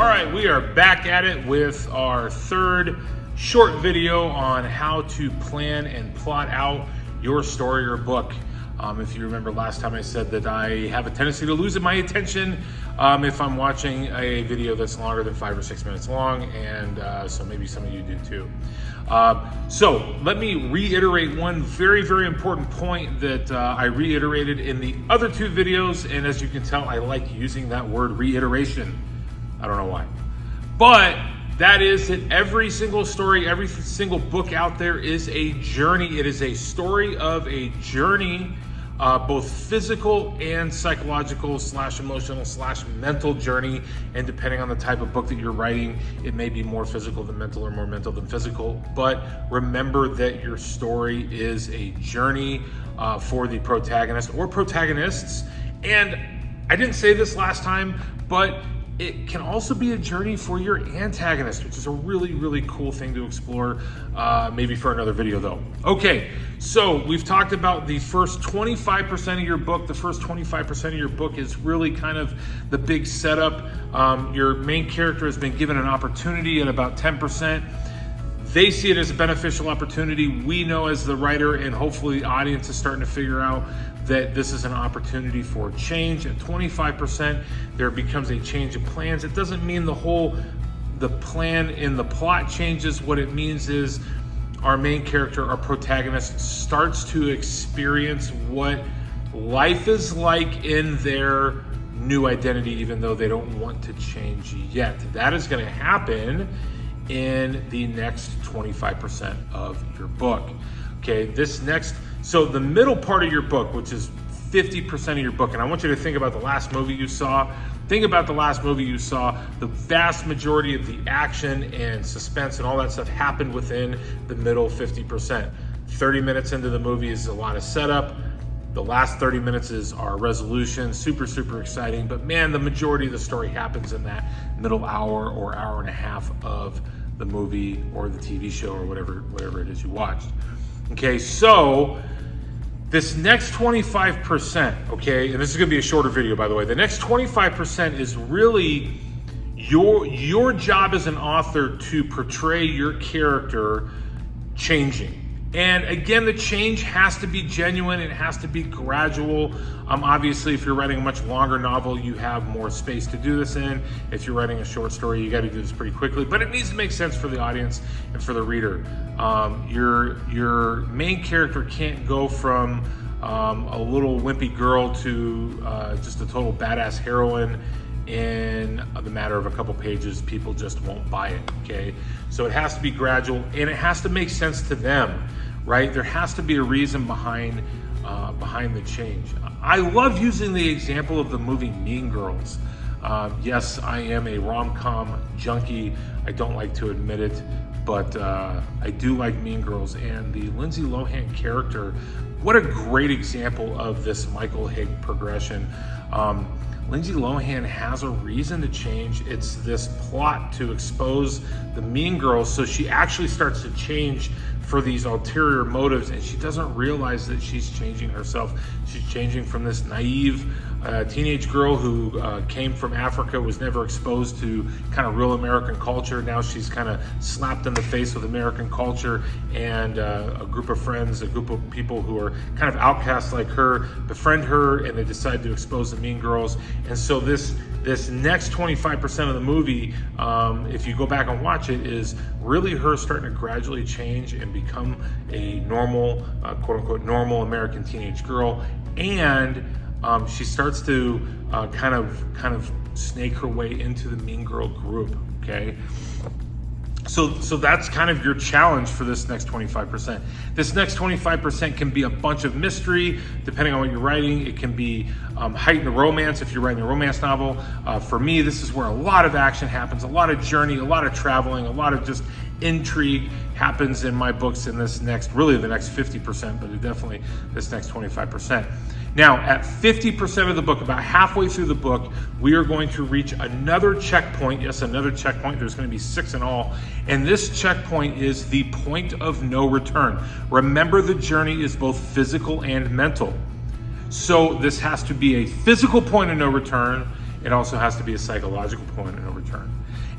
All right, we are back at it with our third short video on how to plan and plot out your story or book. If you remember last time I said that I have a tendency to lose my attention if I'm watching a video that's longer than 5 or 6 minutes long, and so maybe some of you do too. So let me reiterate one very, very important point that I reiterated in the other two videos, and as you can tell, I like using that word reiteration. I don't know why. But that is that every single story, every single book out there is a journey. It is a story of a journey, both physical and psychological / emotional / mental journey. And depending on the type of book that you're writing, it may be more physical than mental or more mental than physical. But remember that your story is a journey for the protagonist or protagonists. And I didn't say this last time, but it can also be a journey for your antagonist, which is a really, really cool thing to explore, maybe for another video though. Okay, so we've talked about the first 25% of your book. The first 25% of your book is really kind of the big setup. Your main character has been given an opportunity at about 10%. They see it as a beneficial opportunity. We know as the writer, and hopefully the audience is starting to figure out that this is an opportunity for change. At 25%, there becomes a change of plans. It doesn't mean the plan in the plot changes. What it means is our main character, our protagonist, starts to experience what life is like in their new identity, even though they don't want to change yet. That is going to happen in the next 25% of your book. Okay, so the middle part of your book, which is 50% of your book, and I want you to think about the last movie you saw. Think about the last movie you saw. The vast majority of the action and suspense and all that stuff happened within the middle 50%. 30 minutes into the movie is a lot of setup. The last 30 minutes is our resolution. Super, super exciting. But man, the majority of the story happens in that middle hour or hour and a half of the movie or the TV show or whatever it is you watched. Okay, so this next 25%, okay, and this is gonna be a shorter video, by the way. The next 25% is really your job as an author to portray your character changing. And again, the change has to be genuine. It has to be gradual. Obviously, if you're writing a much longer novel, you have more space to do this in. If you're writing a short story, you got to do this pretty quickly. But it needs to make sense for the audience and for the reader. Your main character can't go from a little wimpy girl to just a total badass heroine in the matter of a couple pages. People just won't buy it, okay? So it has to be gradual, and it has to make sense to them, right? There has to be a reason behind the change. I love using the example of the movie Mean Girls. Yes, I am a rom-com junkie. I don't like to admit it, but I do like Mean Girls, and the Lindsay Lohan character, what a great example of this Michael Hauge progression. Lindsay Lohan has a reason to change. It's this plot to expose the Mean Girls, so she actually starts to change for these ulterior motives, and she doesn't realize that she's changing herself. She's changing from this naive teenage girl who came from Africa, was never exposed to kind of real American culture. Now she's kind of slapped in the face with American culture, and a group of friends, a group of people who are kind of outcasts like her, befriend her, and they decide to expose the Mean Girls. And so this next 25% of the movie, if you go back and watch it, is really her starting to gradually change and become a normal, quote unquote, normal American teenage girl. And she starts to kind of snake her way into the Mean Girl group, okay? So that's kind of your challenge for this next 25%. This next 25% can be a bunch of mystery, depending on what you're writing. It can be heightened romance if you're writing a romance novel. For me, this is where a lot of action happens, a lot of journey, a lot of traveling, a lot of just intrigue happens in my books in this next, really the next 50%, but definitely this next 25%. Now, at 50% of the book, about halfway through the book, we are going to reach another checkpoint. Yes, another checkpoint. There's going to be 6 in all. And this checkpoint is the point of no return. Remember, the journey is both physical and mental. So this has to be a physical point of no return. It also has to be a psychological point of no return.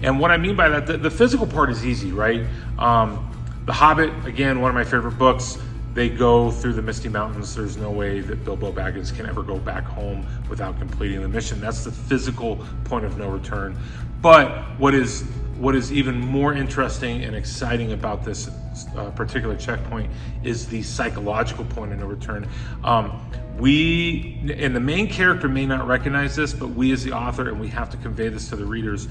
And what I mean by that, the physical part is easy, right? The Hobbit, again, one of my favorite books. They go through the Misty Mountains. There's no way that Bilbo Baggins can ever go back home without completing the mission. That's the physical point of no return. But what is even more interesting and exciting about this particular checkpoint is the psychological point of no return. And the main character may not recognize this, but we as the author, and we have to convey this to the readers,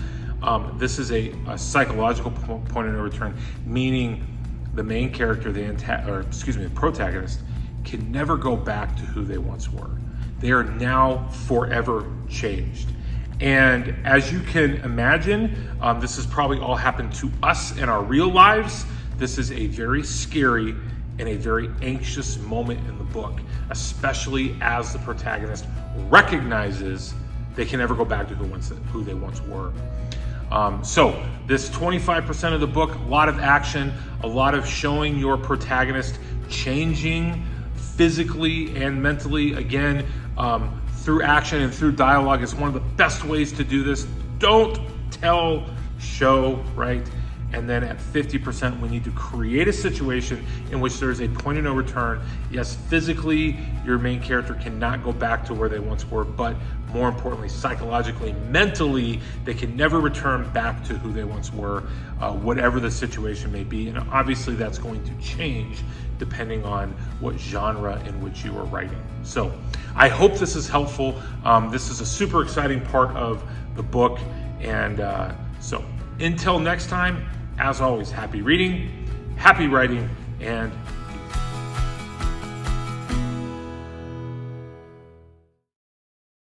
this is a psychological point of no return, meaning the main character, the protagonist, can never go back to who they once were. They are now forever changed. And as you can imagine, this has probably all happened to us in our real lives. This is a very scary and a very anxious moment in the book, especially as the protagonist recognizes they can never go back to who they once were. So this 25% of the book, a lot of action, a lot of showing your protagonist changing physically and mentally, again, through action and through dialogue is one of the best ways to do this. Don't tell, show, right? And then at 50%, we need to create a situation in which there is a point of no return. Yes, physically, your main character cannot go back to where they once were, but more importantly, psychologically, mentally, they can never return back to who they once were, whatever the situation may be. And obviously that's going to change depending on what genre in which you are writing. So I hope this is helpful. This is a super exciting part of the book. And so until next time, as always, happy reading, happy writing, and